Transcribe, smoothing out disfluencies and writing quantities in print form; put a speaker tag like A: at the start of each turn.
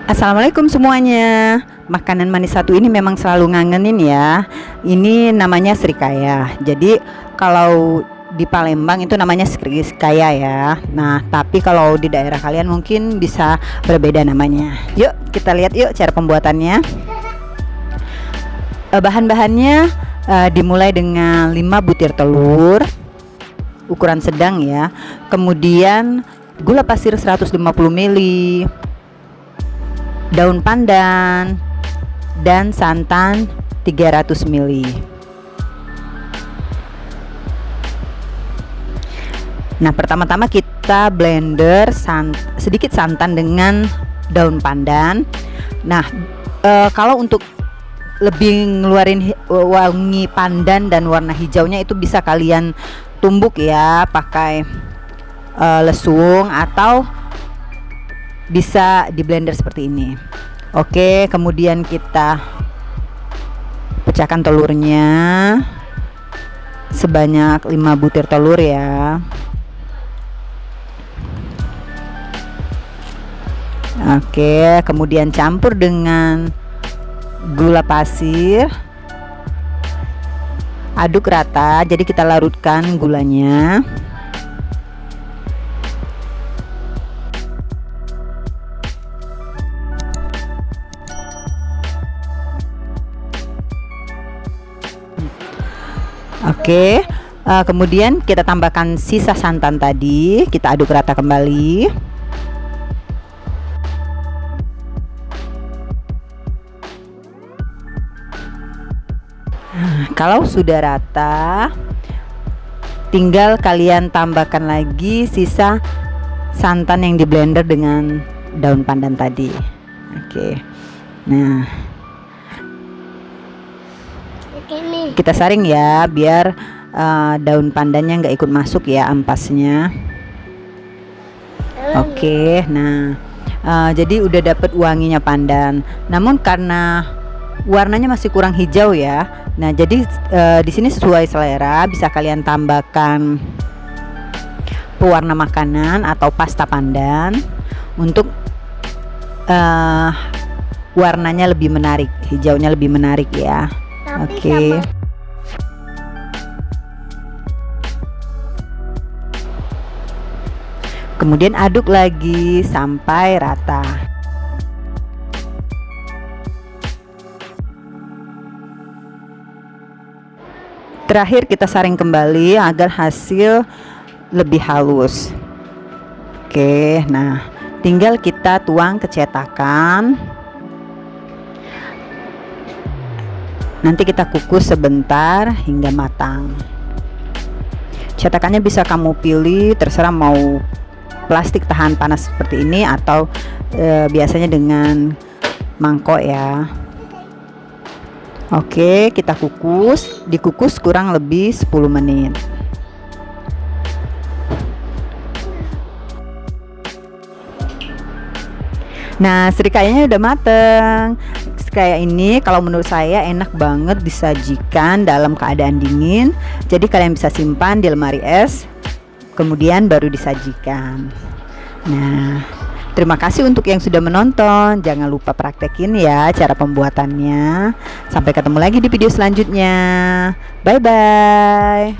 A: Assalamualaikum semuanya. Makanan manis satu ini memang selalu ngangenin ya. Ini namanya srikaya. Jadi kalau di Palembang itu namanya srikaya ya. Nah, tapi kalau di daerah kalian mungkin bisa berbeda namanya. Yuk kita lihat yuk cara pembuatannya. Bahan-bahannya dimulai dengan 5 butir telur ukuran sedang ya. Kemudian gula pasir 150 ml, daun pandan, dan santan 300 ml. Nah, pertama-tama kita blender sedikit santan dengan daun pandan. Nah, kalau untuk lebih ngeluarin wangi pandan dan warna hijaunya itu bisa kalian tumbuk ya pakai lesung atau bisa di blender seperti ini. Oke, kemudian kita pecahkan telurnya sebanyak 5 butir telur ya. Oke, kemudian campur dengan gula pasir, aduk rata. Jadi kita larutkan gulanya. Oke, kemudian kita tambahkan sisa santan tadi, kita aduk rata kembali. Nah, kalau sudah rata, tinggal kalian tambahkan lagi sisa santan yang di blender dengan daun pandan tadi. Oke, nah kita saring ya biar daun pandannya nggak ikut masuk ya ampasnya. Oke, nah jadi udah dapet wanginya pandan, namun karena warnanya masih kurang hijau ya. Nah, jadi di sini sesuai selera, bisa kalian tambahkan pewarna makanan atau pasta pandan untuk warnanya lebih menarik, hijaunya lebih menarik ya. Oke. Kemudian aduk lagi sampai rata. Terakhir kita saring kembali agar hasil lebih halus. Oke, nah tinggal kita tuang ke cetakan. Nanti kita kukus sebentar hingga matang. Cetakannya bisa kamu pilih, terserah mau plastik tahan panas seperti ini atau biasanya dengan mangkok ya. Oke, kita dikukus kurang lebih 10 menit. Nah, srikayanya udah mateng. Kayak ini kalau menurut saya enak banget disajikan dalam keadaan dingin. Jadi kalian bisa simpan di lemari es, kemudian baru disajikan. Nah, terima kasih untuk yang sudah menonton. Jangan lupa praktekin ya cara pembuatannya. Sampai ketemu lagi di video selanjutnya. Bye bye.